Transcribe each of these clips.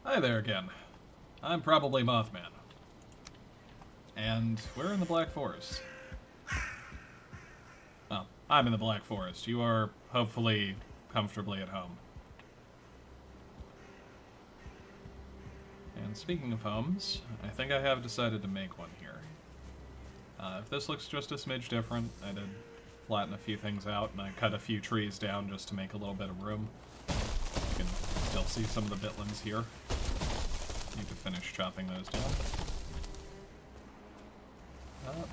Hi there again. I'm probably Mothman. And we're in the Black Forest. Well, I'm in the Black Forest. You are hopefully comfortably at home. And speaking of homes, I think I have decided to make one here. If this looks just a smidge different, I did flatten a few things out and I cut a few trees down just to make a little bit of room. You can still see some of the bitlins here. Need to finish chopping those down.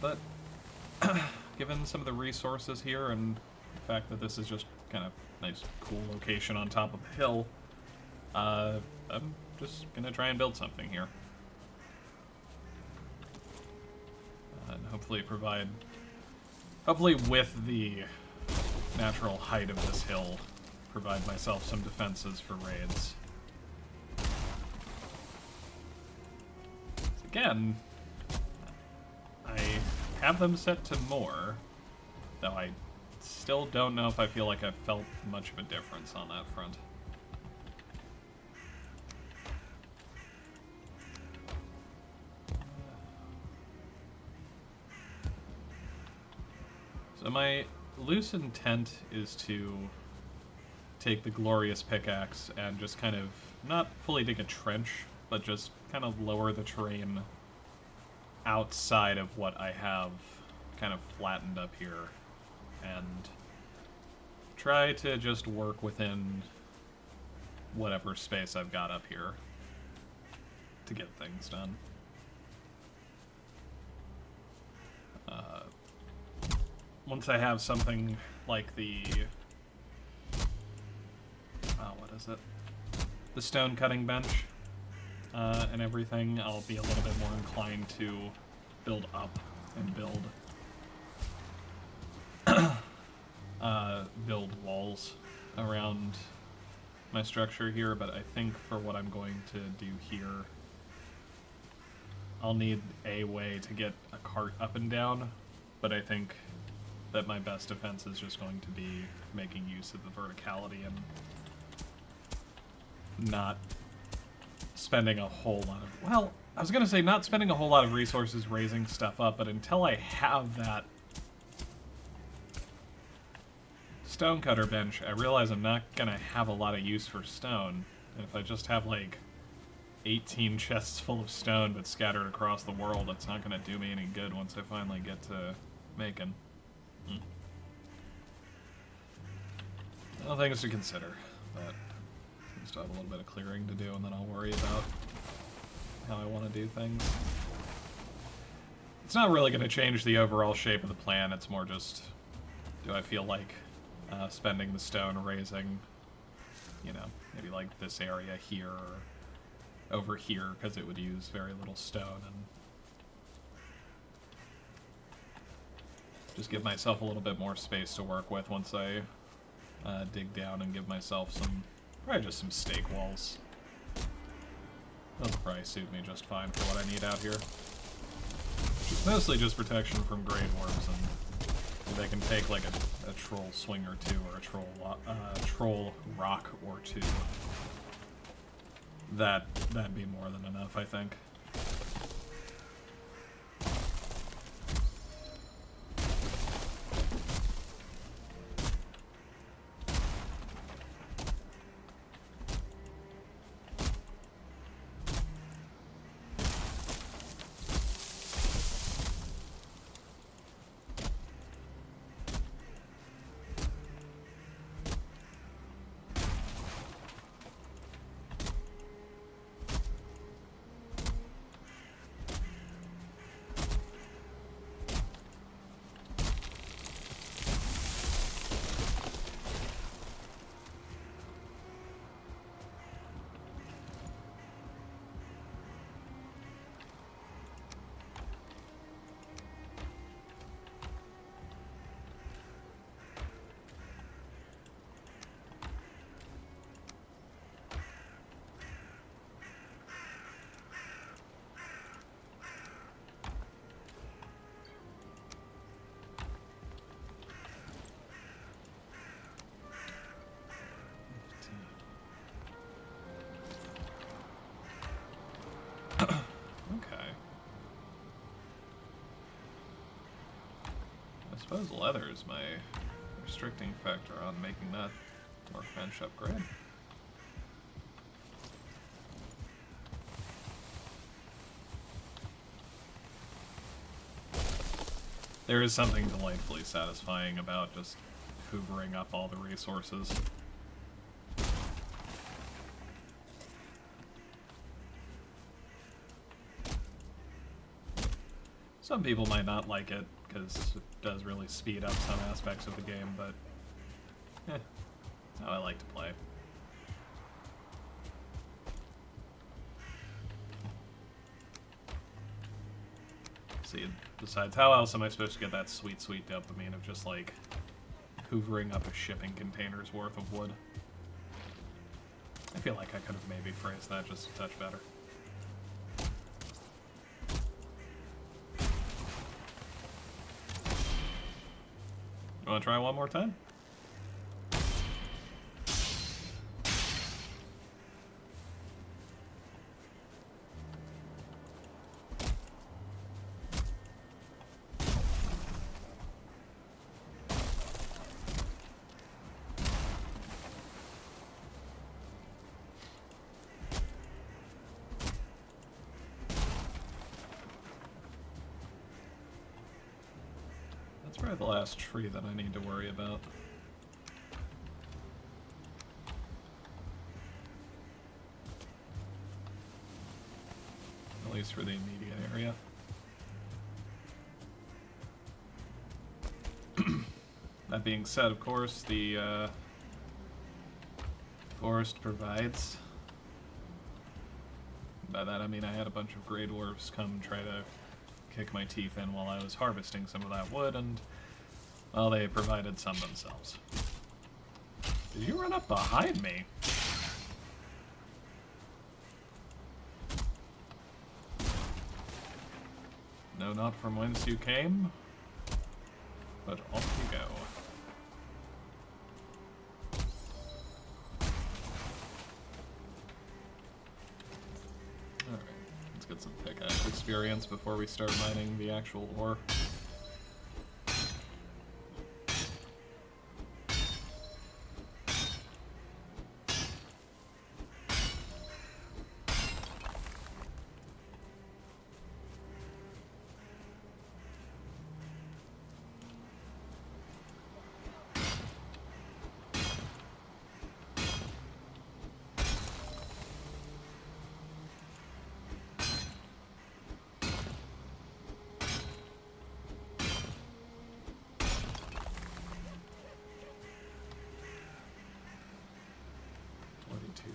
But given some of the resources here and the fact that this is just kind of nice, cool location on top of a hill, I'm just gonna try and build something here. And hopefully with the natural height of this hill, provide myself some defenses for raids. Again, I have them set to more, though I still don't know if I feel like I've felt much of a difference on that front. So my loose intent is to take the glorious pickaxe and just kind of, not fully dig a trench, but just kind of lower the terrain outside of what I have kind of flattened up here and try to just work within whatever space I've got up here to get things done. Once I have something like the what is it? The stone cutting bench and everything, I'll be a little bit more inclined to build up and build walls around my structure here, but I think for what I'm going to do here, I'll need a way to get a cart up and down, but I think that my best defense is just going to be making use of the verticality and not spending a whole lot of... Well, I was going to say not spending a whole lot of resources raising stuff up, but until I have that stonecutter bench, I realize I'm not going to have a lot of use for stone. And if I just have, like, 18 chests full of stone but scattered across the world, it's not going to do me any good once I finally get to making. Well, things to consider, but I still have a little bit of clearing to do, and then I'll worry about how I want to do things. It's not really going to change the overall shape of the plan, it's more just, do I feel like spending the stone raising, you know, maybe like this area here or over here, because it would use very little stone, and just give myself a little bit more space to work with once I dig down and give myself some, probably just some stake walls. Those probably suit me just fine for what I need out here. Which is mostly just protection from grey dwarves, and if they can take like a troll swing or two, or a troll rock or two, that'd be more than enough, I think. suppose leather is my restricting factor on making that workbench upgrade. There is something delightfully satisfying about just hoovering up all the resources. Some people might not like it, because it does really speed up some aspects of the game, but that's how I like to play. See, besides, how else am I supposed to get that sweet, sweet dopamine of just, like, hoovering up a shipping container's worth of wood? I feel like I could have maybe phrased that just a touch better. You want to try one more time? That's probably the last tree that I need to worry about. At least for the immediate area. That being said, of course, the forest provides. By that I mean I had a bunch of Grey Dwarves come try to kick my teeth in while I was harvesting some of that wood, and, well, they provided some themselves. Did you run up behind me? No, not from whence you came, but off you go. Alright, let's get some pickaxe experience before we start mining the actual ore.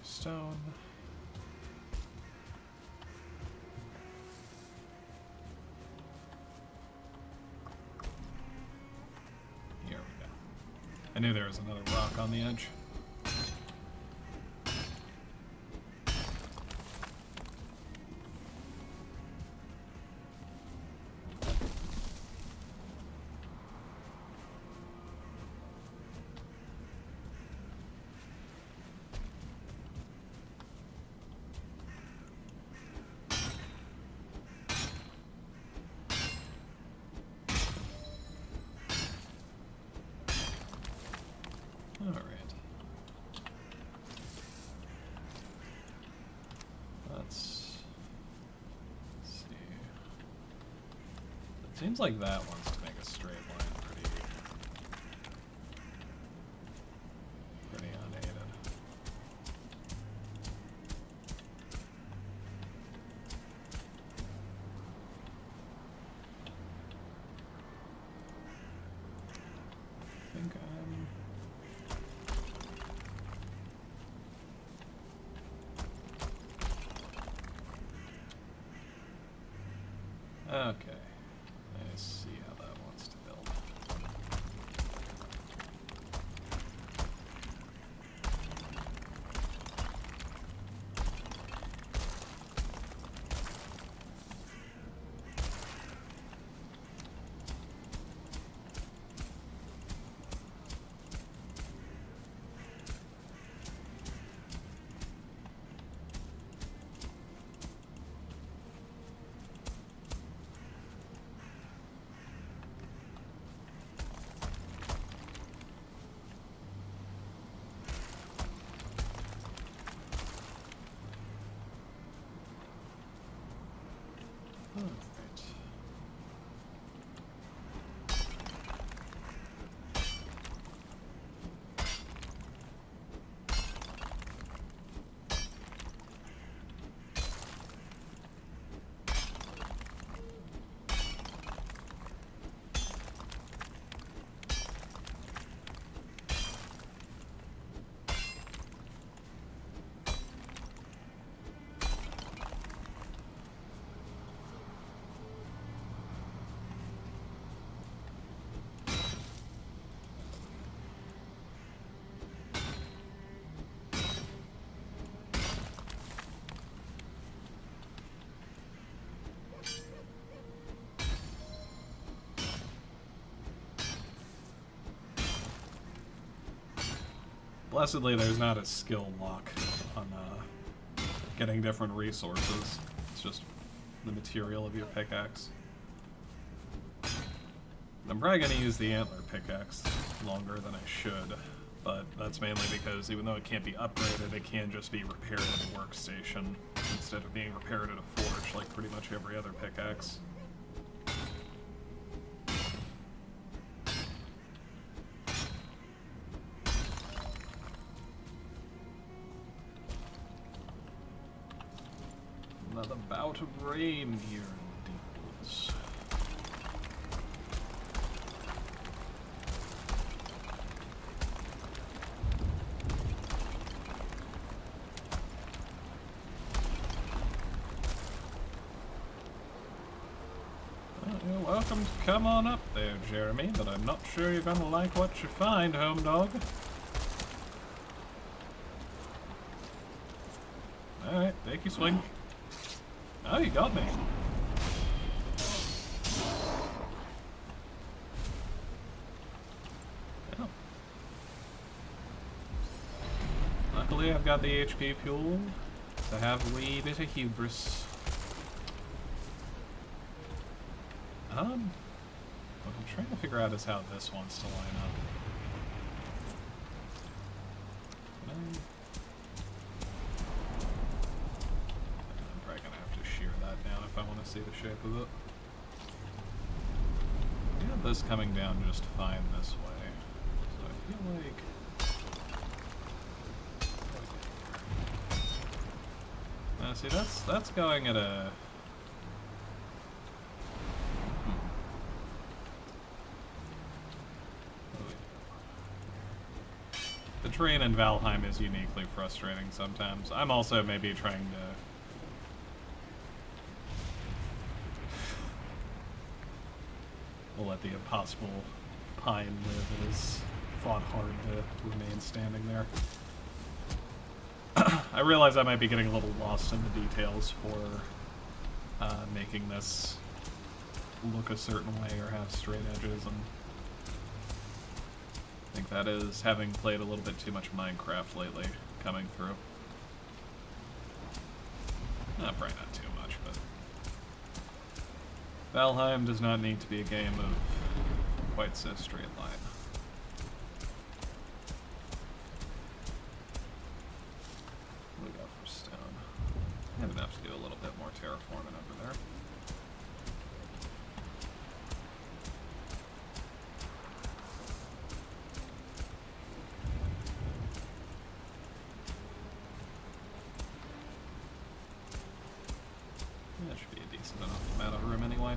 Stone. Here we go. I knew there was another rock on the edge. Alright. Let's see. It seems like that wants to make a straight line pretty unaided. I think I'm... Okay, I see how that wants to build. Blessedly, there's not a skill lock on getting different resources. It's just the material of your pickaxe. I'm probably going to use the antler pickaxe longer than I should, but that's mainly because even though it can't be upgraded, it can just be repaired at a workstation instead of being repaired at a forge like pretty much every other pickaxe. Another bout of rain here in the deep woods. Well, you're welcome to come on up there, Jeremy, but I'm not sure you're gonna like what you find, home dog. Alright, take your swing. Oh, you got me. Oh. Luckily, I've got the HP fuel to have a wee bit of hubris. What I'm trying to figure out is how this wants to line up. I'm probably gonna have to shear that down if I want to see the shape of it. I have this coming down just fine this way, so I feel like... Now see, that's going at a... The terrain in Valheim is uniquely frustrating sometimes. I'm also maybe trying to... We'll let the impossible pine live. It has fought hard to remain standing there. I realize I might be getting a little lost in the details for making this look a certain way or have straight edges, and I think that is having played a little bit too much Minecraft lately coming through. Probably not too much, but Valheim does not need to be a game of quite so straight line. What do we got for stone? I have enough to do a little bit more terraforming over there. That should be a decent enough amount of room anyway.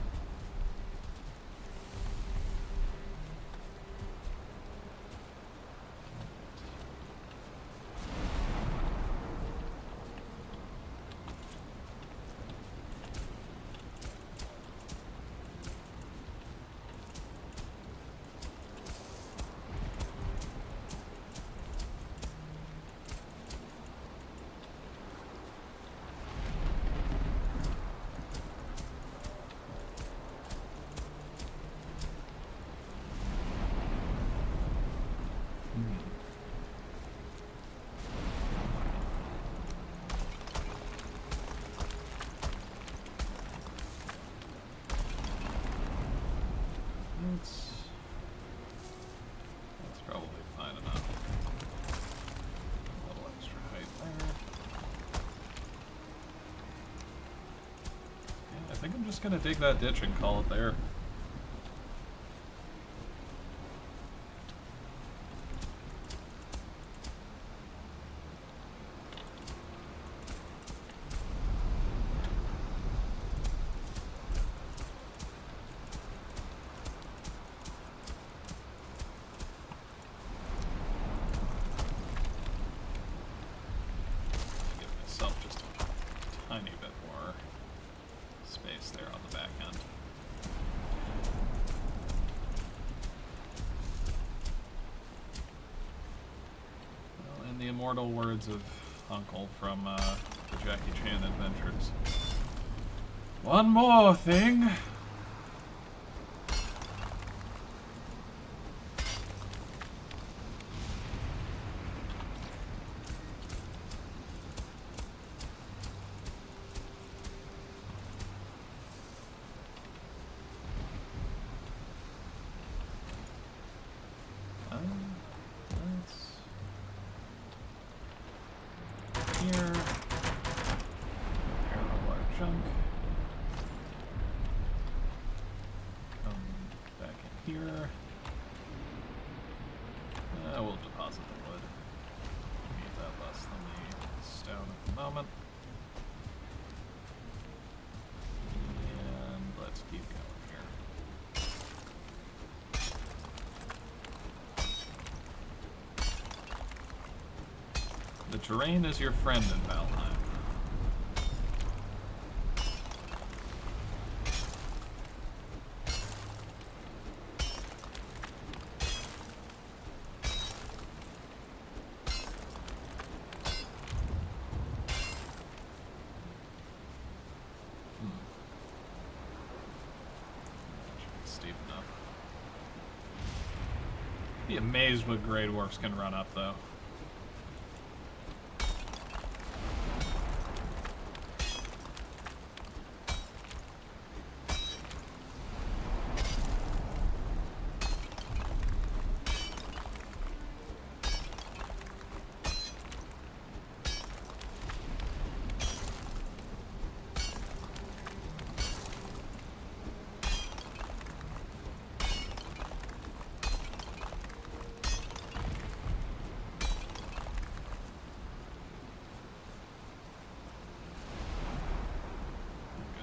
That's probably fine enough. A little extra height there. Yeah, I think I'm just gonna dig that ditch and call it there. Immortal words of Uncle from the Jackie Chan Adventures. One more thing. here. Repair all our junk. Come back in here. We'll deposit the wood. Need that less than the stone at the moment. And let's keep going here. The terrain is your friend in Valheim. Be amazed what Grey Dwarfs can run up, though.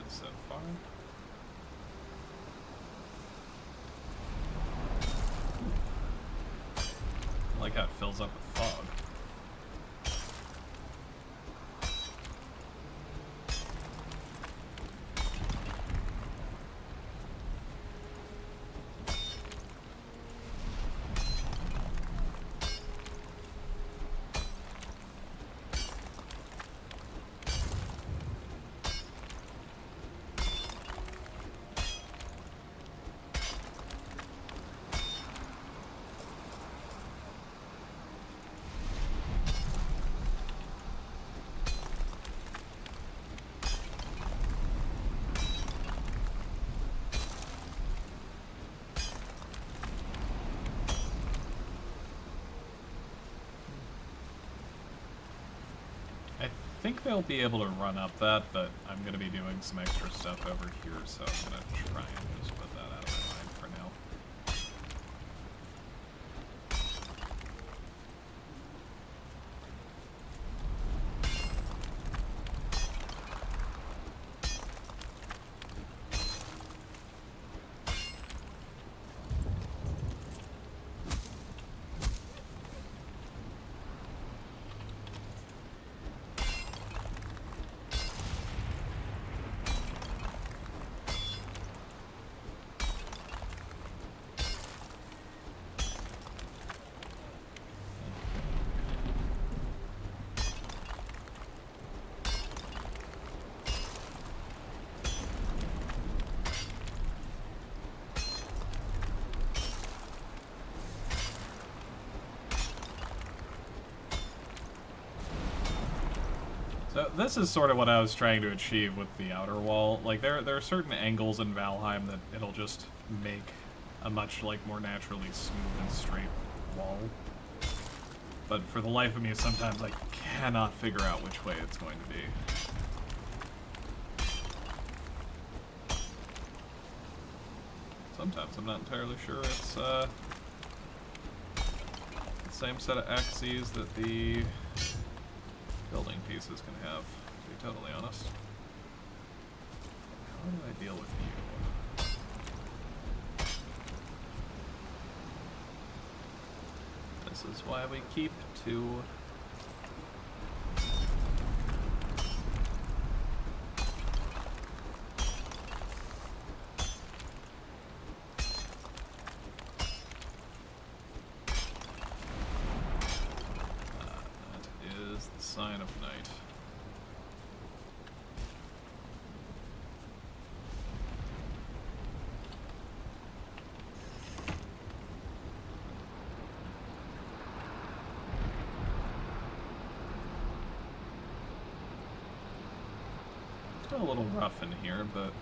So far. I like how it fills up with fog. I think they'll be able to run up that, but I'm going to be doing some extra stuff over here, so I'm going to try and just put that out of my mind for now. So this is sort of what I was trying to achieve with the outer wall. Like, there are certain angles in Valheim that it'll just make a much, like, more naturally smooth and straight wall. But for the life of me, sometimes I cannot figure out which way it's going to be. Sometimes I'm not entirely sure it's the same set of axes that the building pieces can have, to be totally honest. How do I deal with you? This is why we keep two. Sign of night. Still a little rough in here, but we'll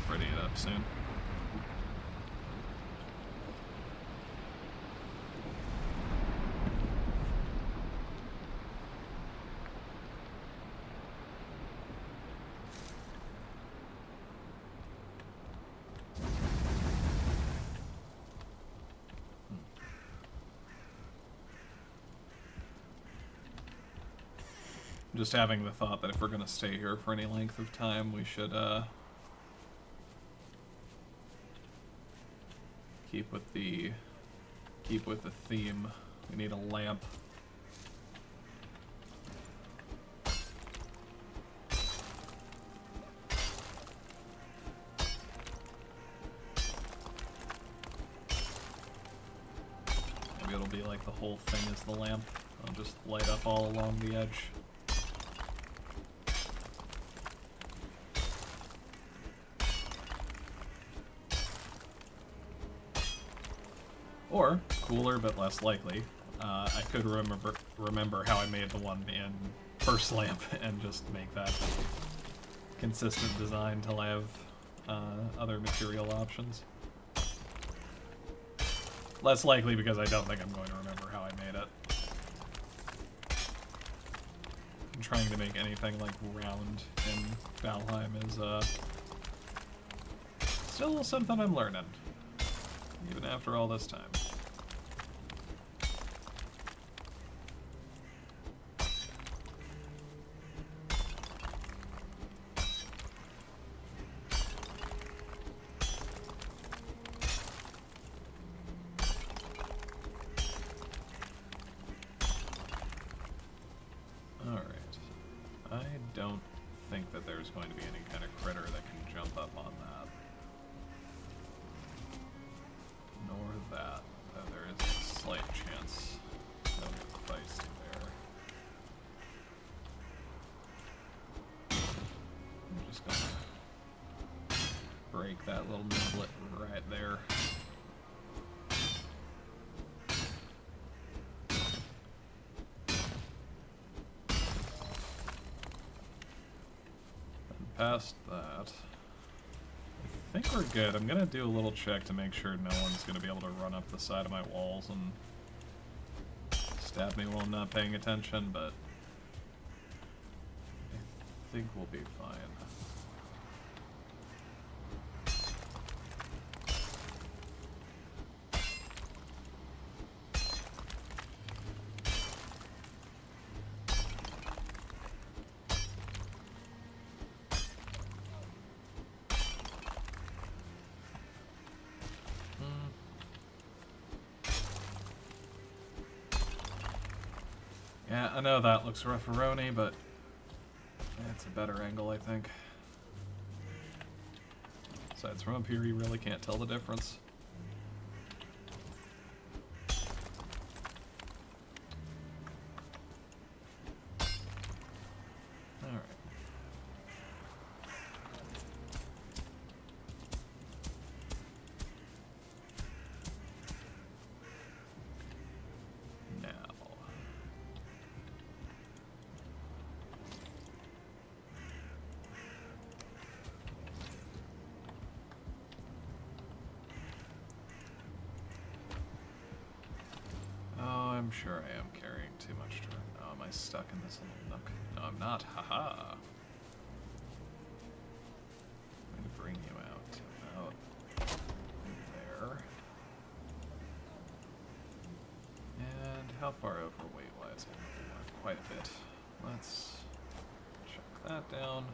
pretty it up soon. Just having the thought that if we're going to stay here for any length of time, we should keep with the theme. We need a lamp. Maybe it'll be like the whole thing is the lamp. I'll just light up all along the edge. Or, cooler but less likely, I could remember how I made the one in First Lamp and just make that consistent design till I have other material options. Less likely because I don't think I'm going to remember how I made it. I'm trying to make anything like round in Valheim is still something I'm learning, even after all this time. Going to be any kind of critter that can jump up on that. Nor that. Though there is a slight chance they'll get feisty there. I'm just gonna break that little niblet right there. Past that, I think we're good. I'm gonna do a little check to make sure no one's gonna be able to run up the side of my walls and stab me while I'm not paying attention, but I think we'll be fine. Yeah, I know that looks rough-a-rony, but it's a better angle, I think. Besides, from up here, you really can't tell the difference. Alright. I'm sure I am carrying too much to... Oh, am I stuck in this little nook? No, I'm not. Haha. I'm going to bring you out there. And how far over weight-wise? Quite a bit. Let's check that down.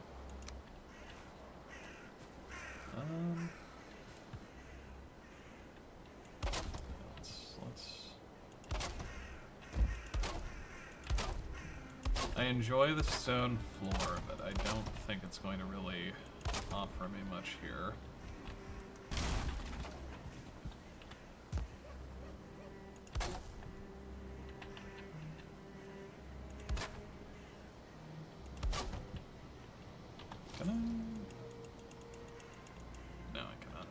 I enjoy the stone floor, but I don't think it's going to really offer me much here. Can I? No, I cannot.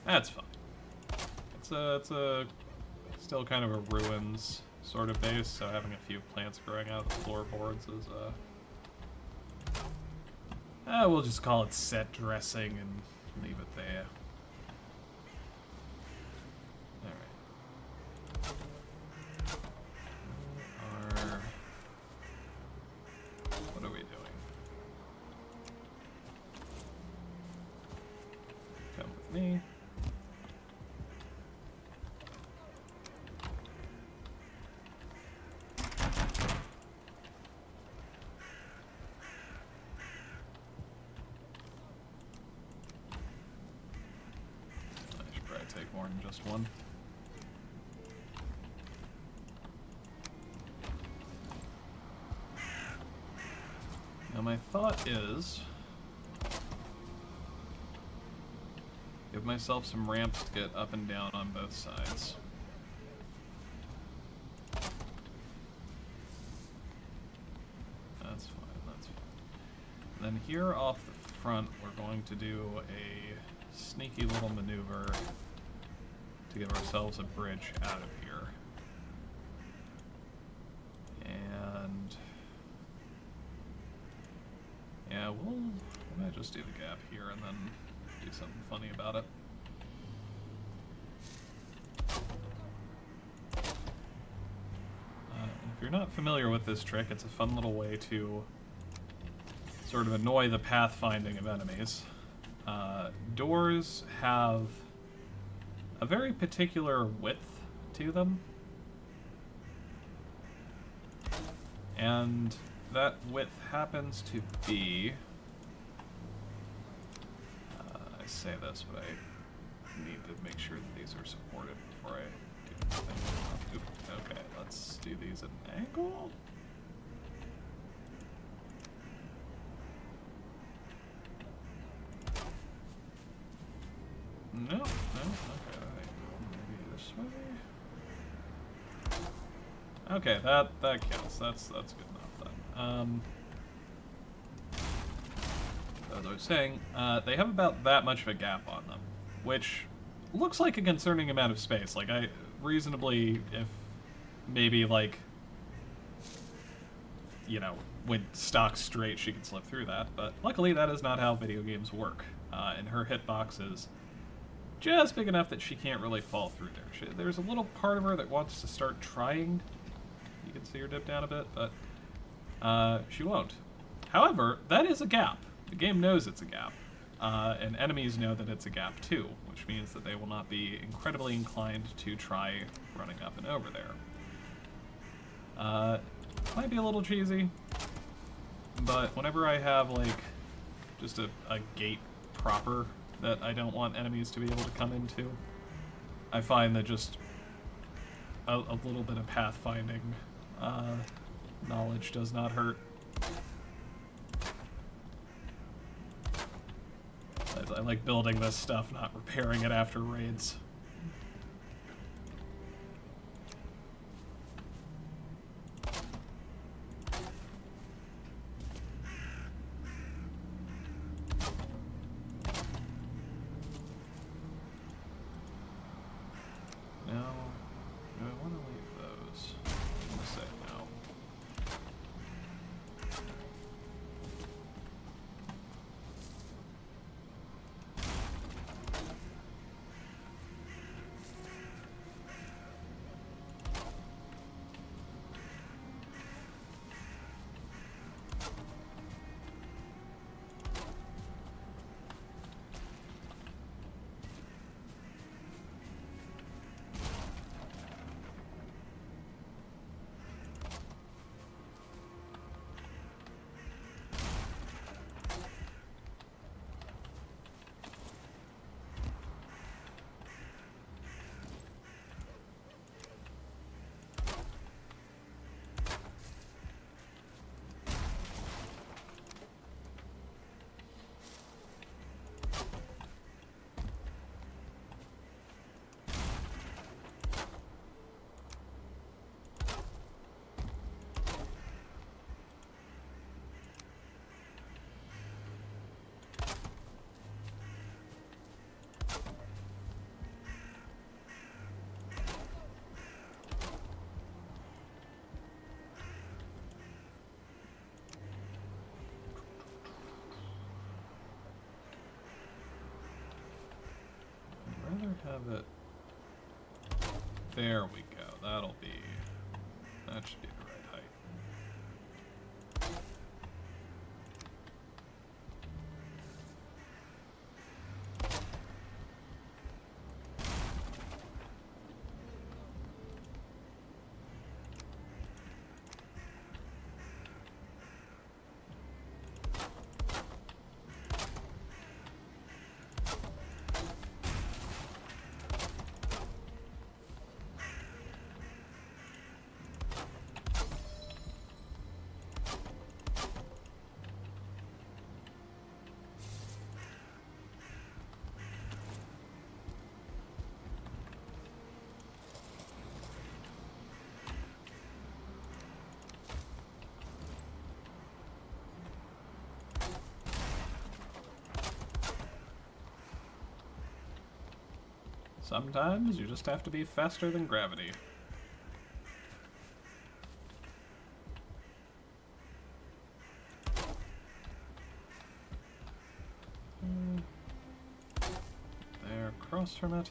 That's fine. It's a still kind of a ruins sort of base, so having a few plants growing out of the floorboards is, we'll just call it set dressing and leave it there. Alright. What are we doing? Come with me. more than just one. Now my thought is give myself some ramps to get up and down on both sides. That's fine, that's fine. Then here off the front, we're going to do a sneaky little maneuver to give ourselves a bridge out of here. And yeah, we might just do the gap here and then do something funny about it. If you're not familiar with this trick, it's a fun little way to sort of annoy the pathfinding of enemies. Doors have a very particular width to them, and that width happens to be, I say this, but I need to make sure that these are supported before I do anything. Oop, okay, let's do these at an angle. No, okay, maybe this way. Okay, that counts. That's good enough then. As I was saying, they have about that much of a gap on them, which looks like a concerning amount of space. Like, I reasonably, if maybe like, you know, went stock straight, she could slip through that. But luckily, that is not how video games work. And her hitbox is just big enough that she can't really fall through there. There's a little part of her that wants to start trying. You can see her dip down a bit, but she won't. However, that is a gap. The game knows it's a gap, and enemies know that it's a gap too, which means that they will not be incredibly inclined to try running up and over there. Might be a little cheesy, but whenever I have like just a gate proper that I don't want enemies to be able to come into, I find that just a little bit of pathfinding knowledge does not hurt. I like building this stuff, not repairing it after raids. Now, do I want to leave those? I'm going to say no. I'd rather have it. There we go. That should be the right height. Sometimes you just have to be faster than gravity. There, across from it.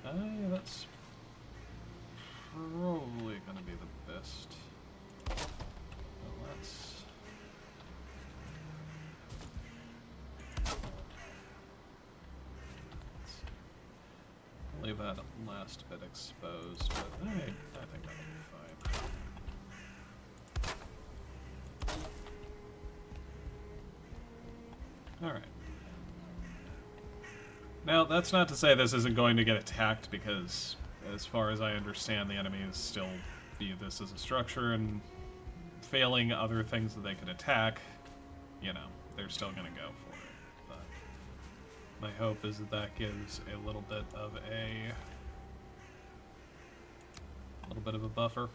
Yeah, that's probably gonna be the best. Well, let's leave that last bit exposed, but I think that'll be fine. Alright. Now, that's not to say this isn't going to get attacked, because as far as I understand, the enemies still view this as a structure, and failing other things that they could attack, you know, they're still going to go for it. But my hope is that that gives a little bit of a buffer.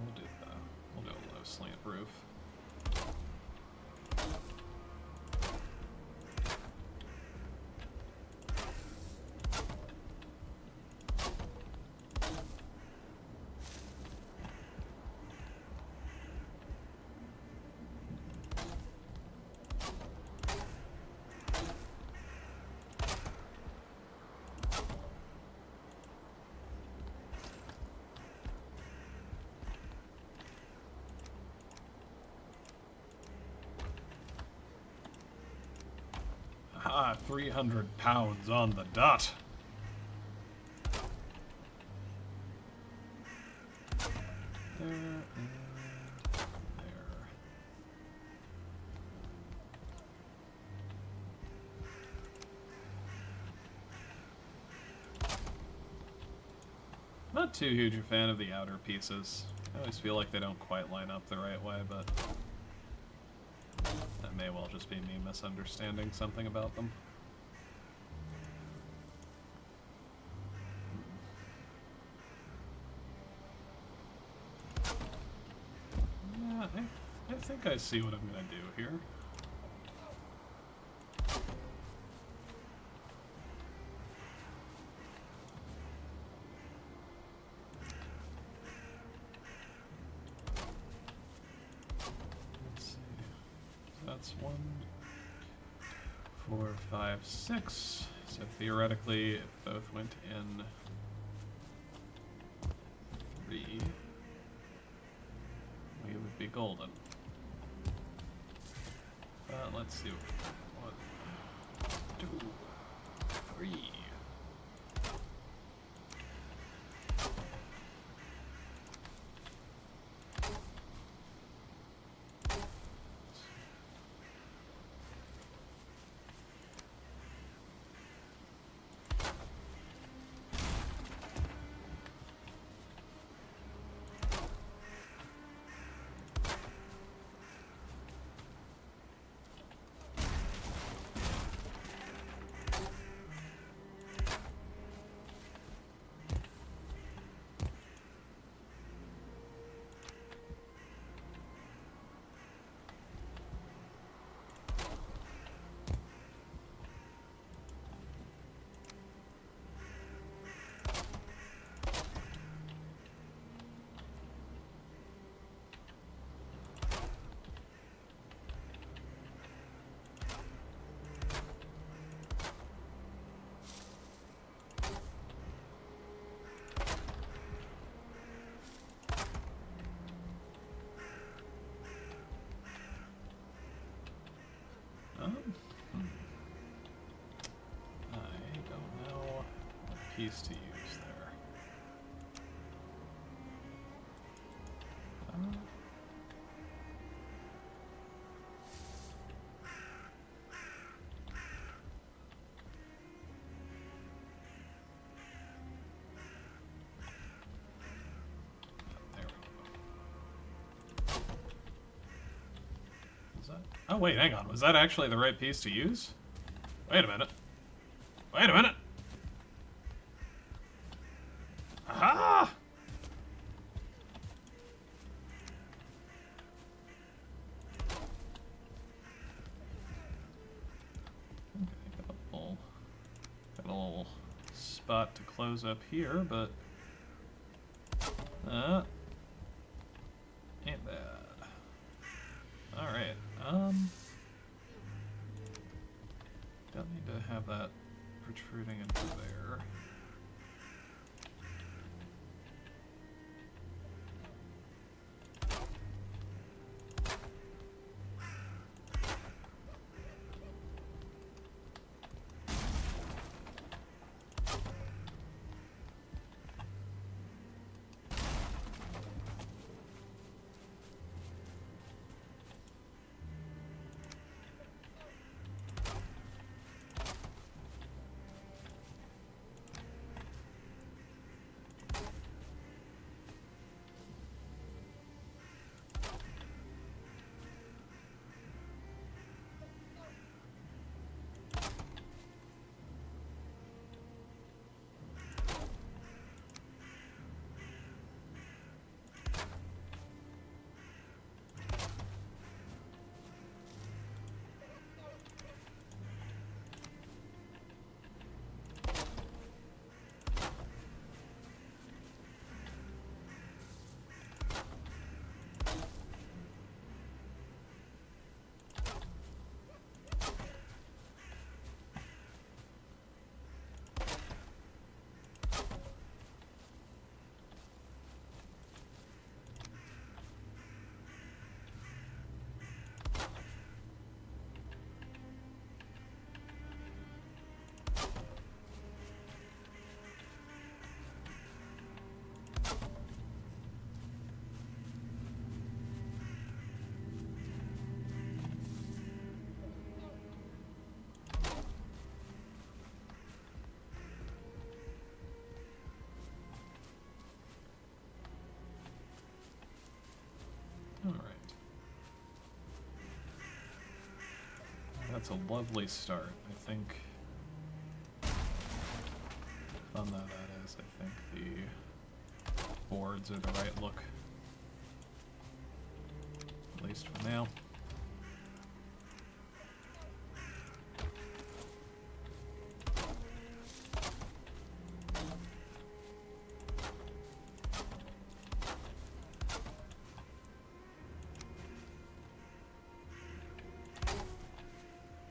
We'll do a low slant roof. Ah, 300 pounds on the dot. There and there. Not too huge a fan of the outer pieces. I always feel like they don't quite line up the right way, but that may well just be me misunderstanding something about them. Yeah, I think I see what I'm gonna do here. That's 1, 4, 5, 6. So theoretically, if both went in 3, we would be golden. Let's see. 1, 2, 3. I don't know what piece to use there. There we go. that? Oh wait, hang on. Was that actually the right piece to use? Wait a minute. Wait a minute. Aha! Okay, got a little spot to close up here, but ain't bad. All right. Don't need to have that protruding into there. All right. That's a lovely start. I think on that is, I think the boards are the right look. At least for now.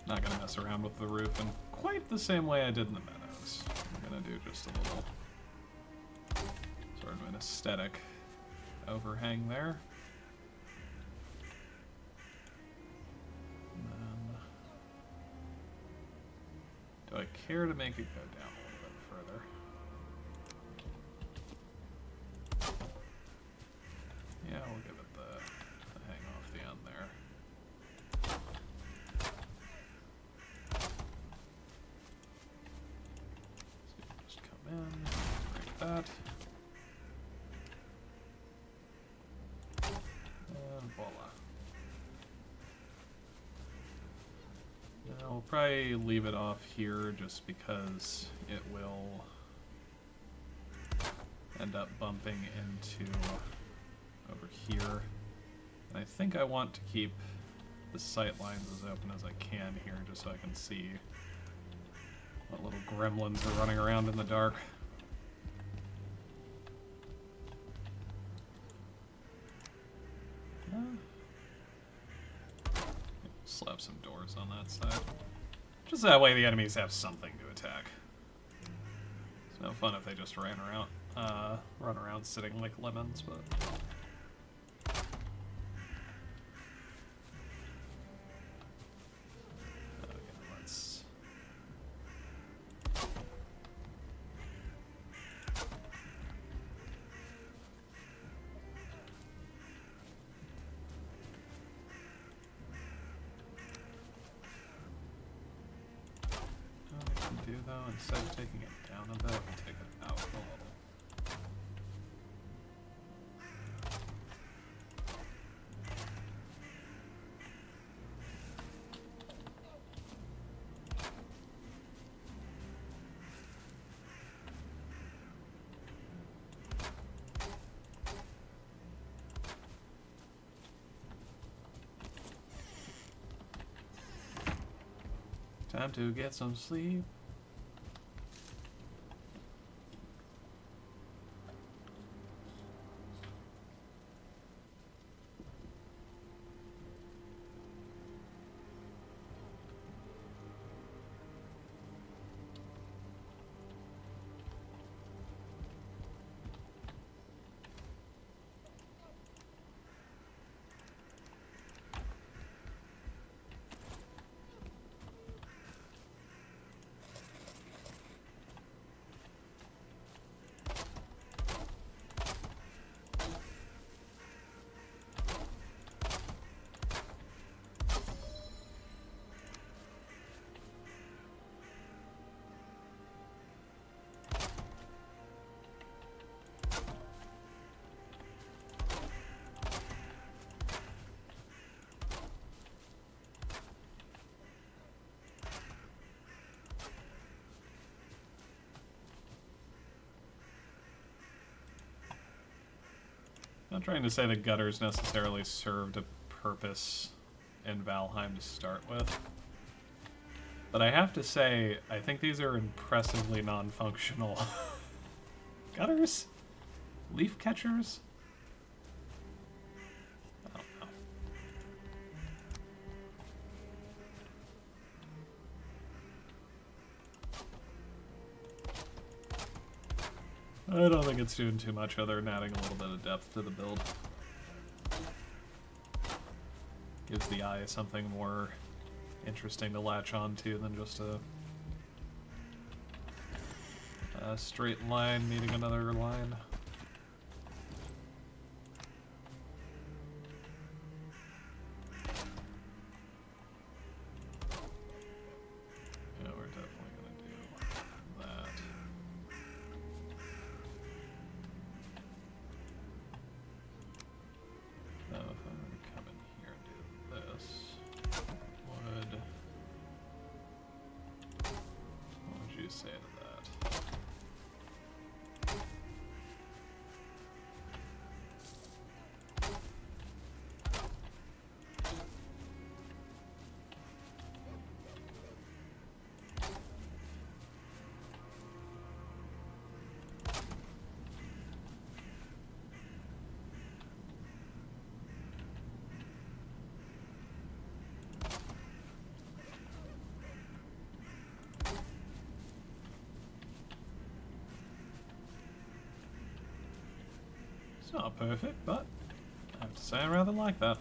Not gonna mess around with the roof in quite the same way I did in the meadows. I'm gonna do just a little sort of an aesthetic overhang there. And then, do I care to make it go down a little bit further? Yeah, we'll give it the hang off the end there. Break that. And voila. Now we'll probably leave it off here just because it will end up bumping into over here. And I think I want to keep the sight lines as open as I can here just so I can see what little gremlins are running around in the dark. Slap some doors on that side. Just that way the enemies have something to attack. It's no fun if they just run around sitting like lemons, but... Instead of taking it down a bit, we'll take it out a little. Time to get some sleep. Not trying to say that gutters necessarily served a purpose in Valheim to start with, but I have to say, I think these are impressively non-functional. Gutters? Leaf catchers? I don't know. I don't think it's doing too much other than adding a little bit of depth to the build. Gives the eye something more interesting to latch onto than just a straight line meeting another line. Yeah, we're definitely gonna do that. Now, if I were to come in here and do this, what would you say to that? It's not perfect, but I have to say I rather like that.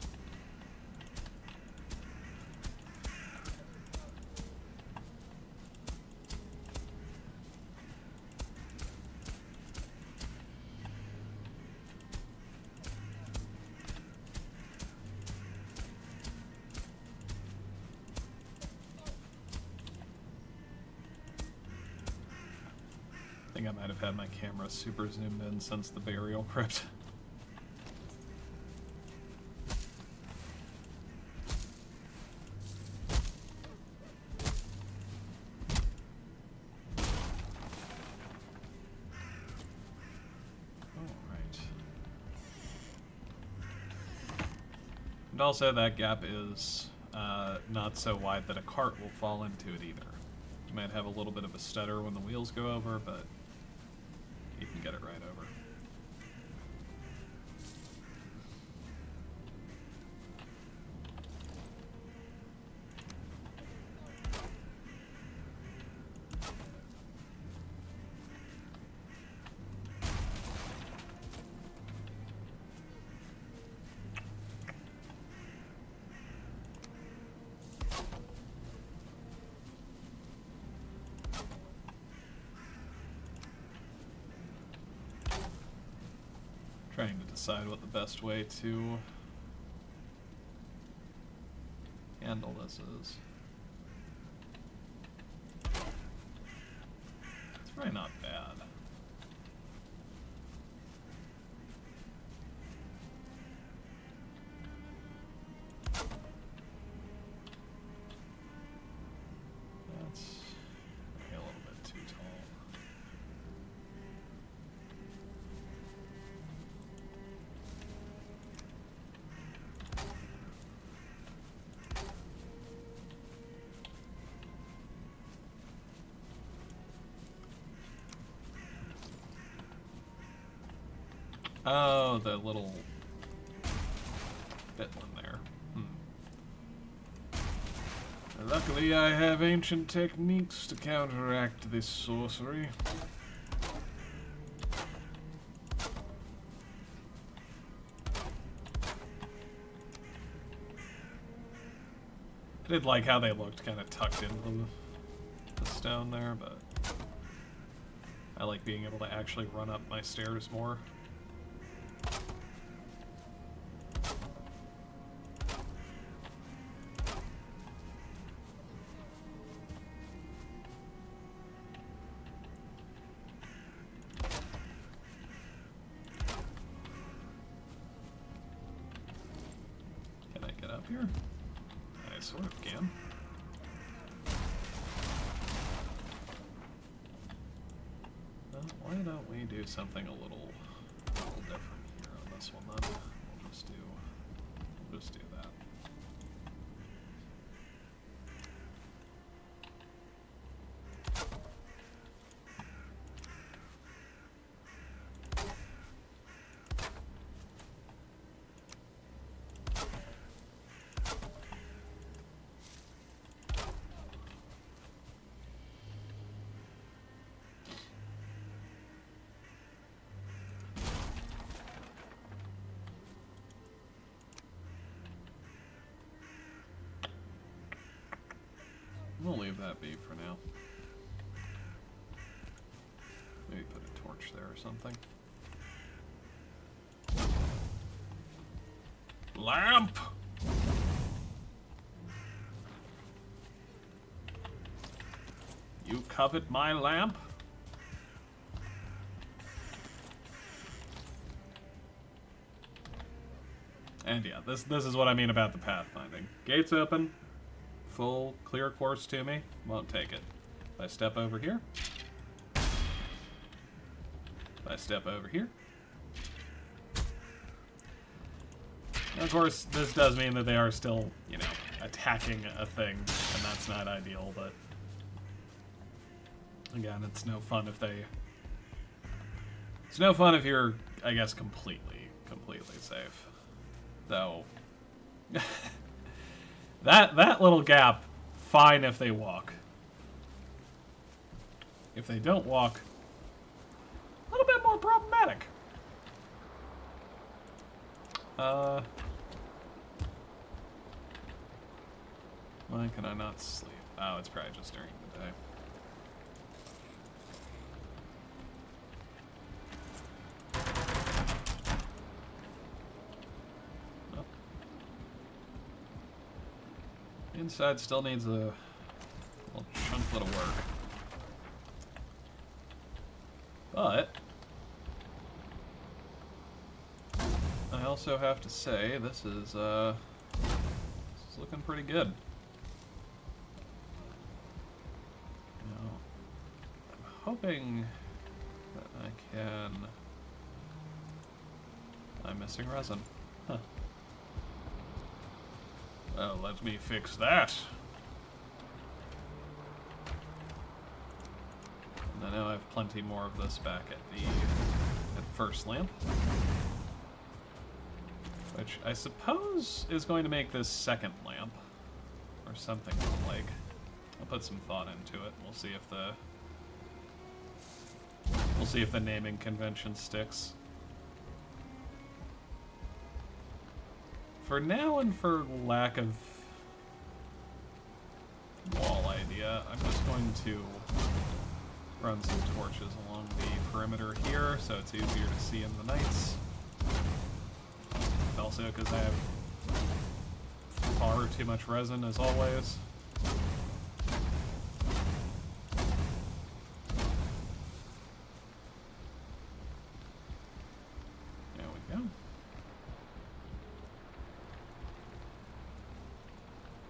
I think I might have had my camera super zoomed in since the burial crypt. And also that gap is not so wide that a cart will fall into it either. You might have a little bit of a stutter when the wheels go over, but you can get it right over. Trying to decide what the best way to handle this is. It's probably not bad. That's maybe a little bit too tall. Oh, the little bit one there. Luckily, I have ancient techniques to counteract this sorcery. I did like how they looked kind of tucked into the stone there, but I like being able to actually run up my stairs more. Can I get up here? I sort of can. Well, why don't we do something a little different here on this one then? We'll just do that. We'll leave that be for now. Maybe put a torch there or something. Lamp! You covet my lamp? And yeah, this is what I mean about the pathfinding. Gates open. Full clear course to me, won't take it. If I step over here, if I step over here. And of course, this does mean that they are still, you know, attacking a thing, and that's not ideal, but again, it's no fun if they... It's no fun if you're, I guess, completely safe. Though... That little gap, fine if they walk. If they don't walk, a little bit more problematic. Why can I not sleep? Oh, it's probably just during the day. Inside still needs a little chunklet of work. But I also have to say this is looking pretty good. Now, I'm hoping that I can... I'm missing resin. Huh. Well, let me fix that. And I know I have plenty more of this back at first lamp. Which I suppose is going to make this second lamp. Or something like. I'll put some thought into it. We'll see if the naming convention sticks. For now, and for lack of wall idea, I'm just going to run some torches along the perimeter here, so it's easier to see in the nights. Also, because I have far too much resin, as always. There we go.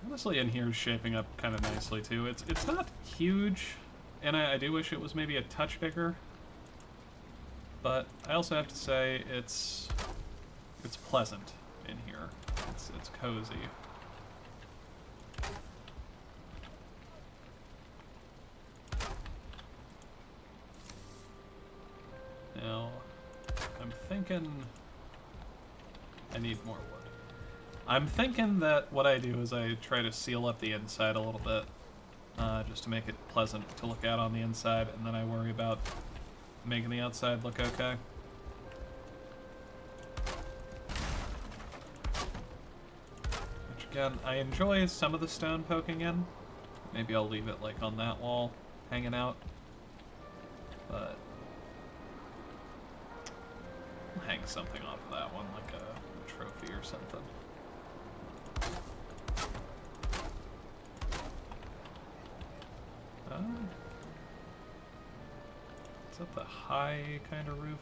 Honestly, in here is shaping up kind of nicely too. It's not huge, and I do wish it was maybe a touch bigger. But I also have to say it's pleasant in here. It's cozy. Now, I'm thinking thinking I need more wood. I'm thinking that what I do is I try to seal up the inside a little bit, just to make it pleasant to look at on the inside, and then I worry about making the outside look okay. Which again, I enjoy some of the stone poking in. Maybe I'll leave it like on that wall, hanging out. But I'll hang something off of that one, like a trophy or something. Is that the high kind of roof?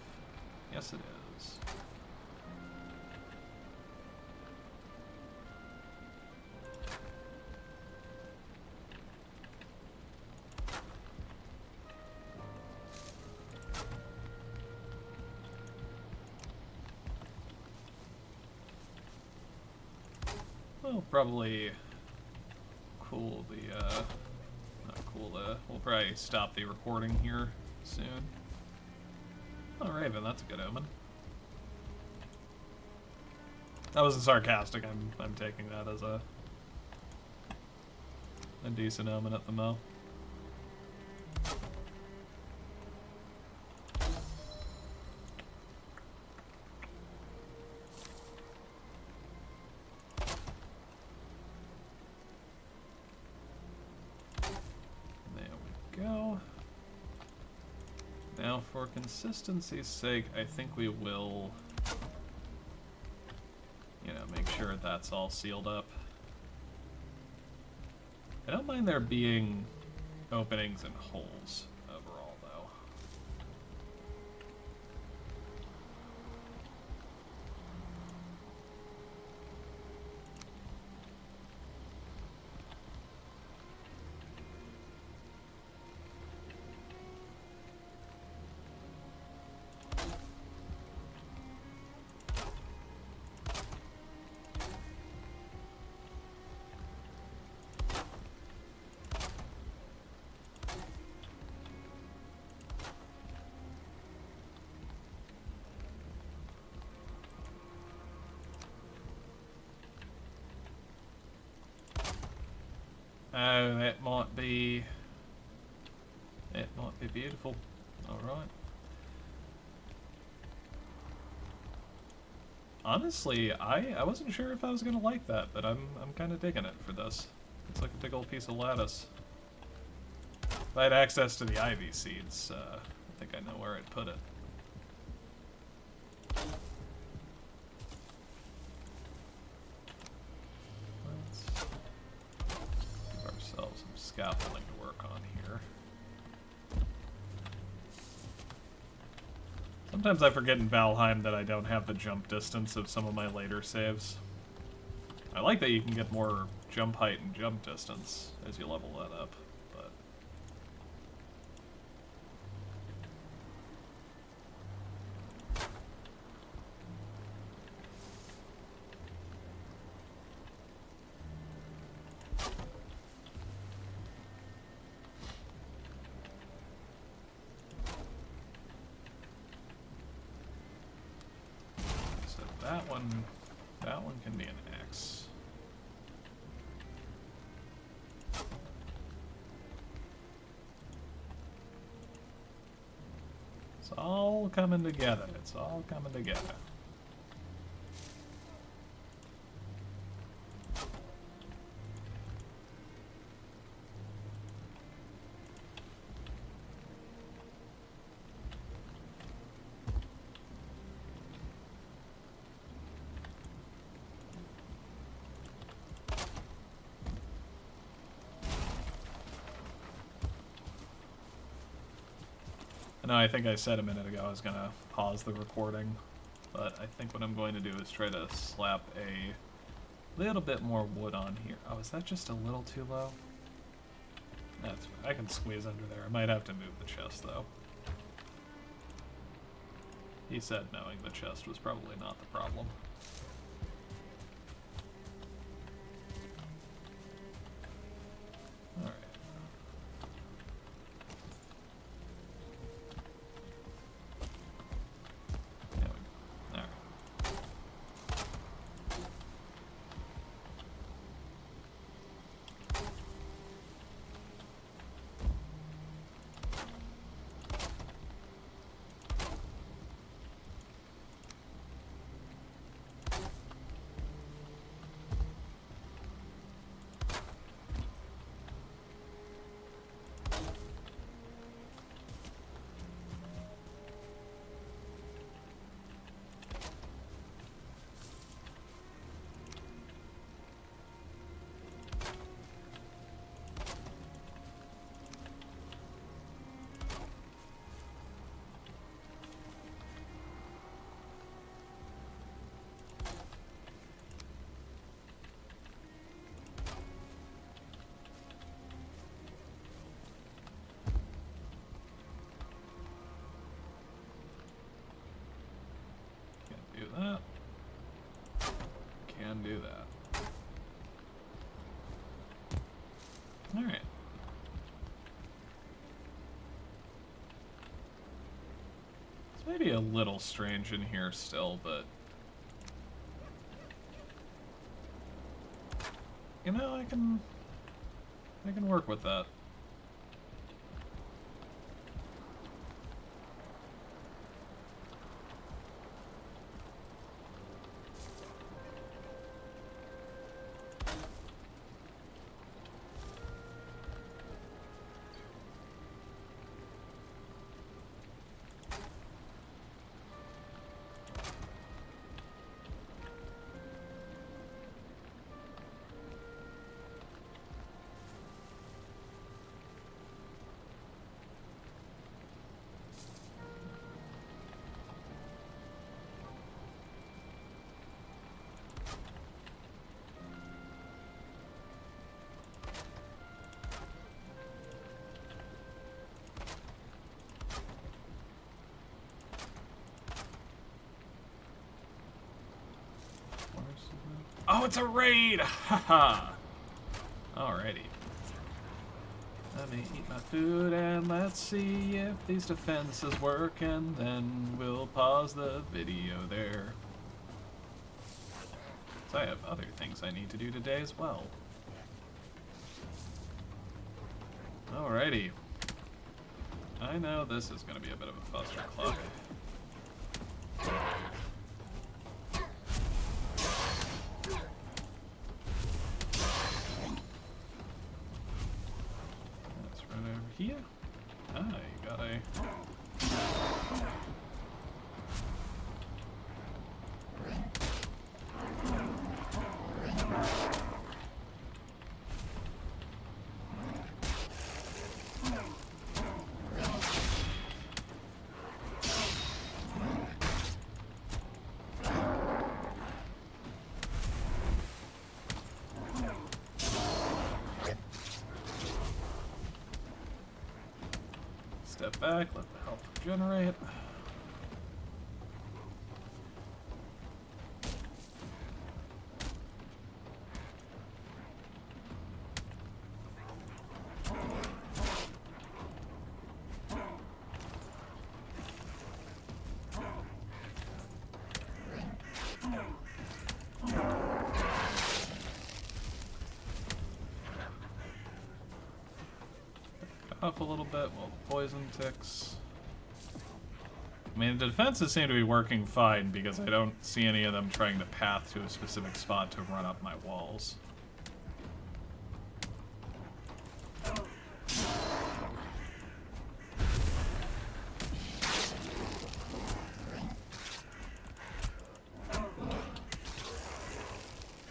Yes, it is. We'll probably cool the, not cool the, we'll probably stop the recording here soon. Oh, Raven, that's a good omen. That wasn't sarcastic, I'm taking that as a decent omen at the mo. Now, for consistency's sake, I think we will, you know, make sure that's all sealed up. I don't mind there being openings and holes overall, though. Oh, it might be beautiful. All right. Honestly, I wasn't sure if I was gonna like that, but I'm kind of digging it for this. It's like a big old piece of lattice. If I had access to the ivy seeds, I think I know where I'd put it. Scaffolding to work on here. Sometimes I forget in Valheim that I don't have the jump distance of some of my later saves. I like that you can get more jump height and jump distance as you level that up, but... That one can be an X. It's all coming together. It's all coming together. No, I think I said a minute ago I was going to pause the recording, but I think what I'm going to do is try to slap a little bit more wood on here. Oh, is that just a little too low? That's fine. I can squeeze under there. I might have to move the chest, though. He said knowing the chest was probably not the problem. Alright. Maybe a little strange in here still, but you know, I can work with that. Oh, it's a raid! Haha! Alrighty. Let me eat my food and let's see if these defenses work, and then we'll pause the video there. So I have other things I need to do today as well. Alrighty. I know this is going to be a bit of a clustercluck. Here? Ah, you got a... Step back, let the health regenerate. Off a little bit while the poison ticks. I mean, the defenses seem to be working fine because I don't see any of them trying to path to a specific spot to run up my walls.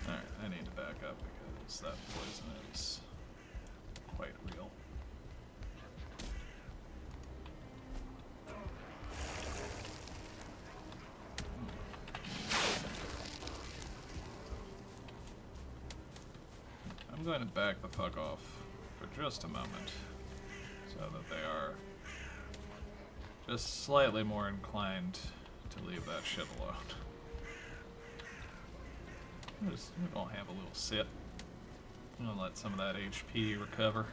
Alright, I need to back up because that poison is quite real. I'm going to back the fuck off for just a moment so that they are just slightly more inclined to leave that shit alone. We're gonna have a little sit. I'm gonna let some of that HP recover.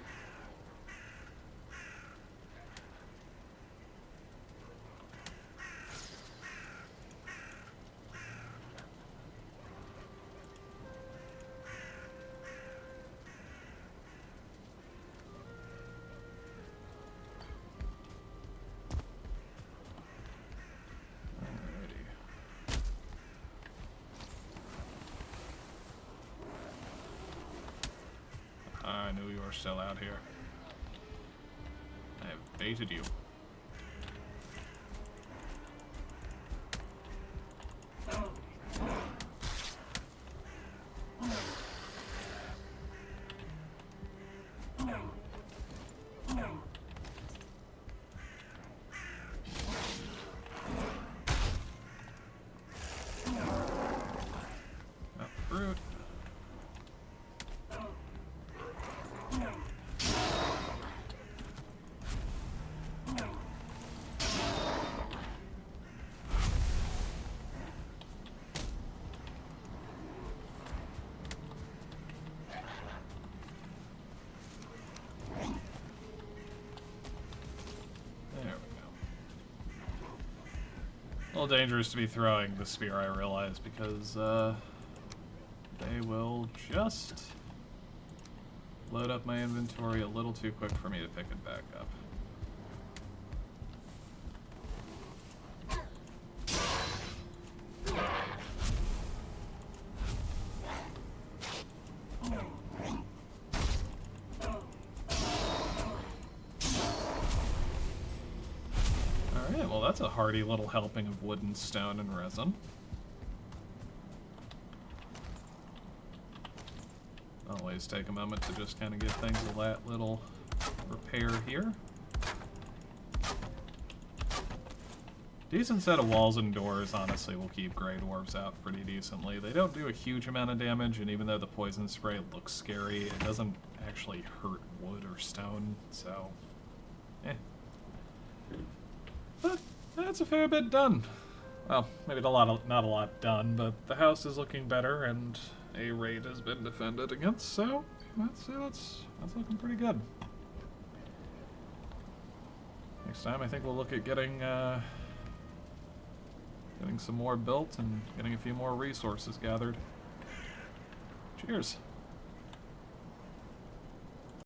I knew you were still out here. I have baited you. Got the brute. little dangerous to be throwing the spear, I realize, because they will just load up my inventory a little too quick for me to pick it back up. Alright, well that's a hearty little helping of wood and stone and resin. Always take a moment to just kind of give things a little repair here. Decent set of walls and doors, honestly, will keep Grey Dwarves out pretty decently. They don't do a huge amount of damage, and even though the poison spray looks scary, it doesn't actually hurt wood or stone, so... eh. But that's a fair bit done. Well, maybe not a lot done, but the house is looking better, and a raid has been defended against, so that's looking pretty good. Next time, I think we'll look at getting some more built and getting a few more resources gathered. Cheers.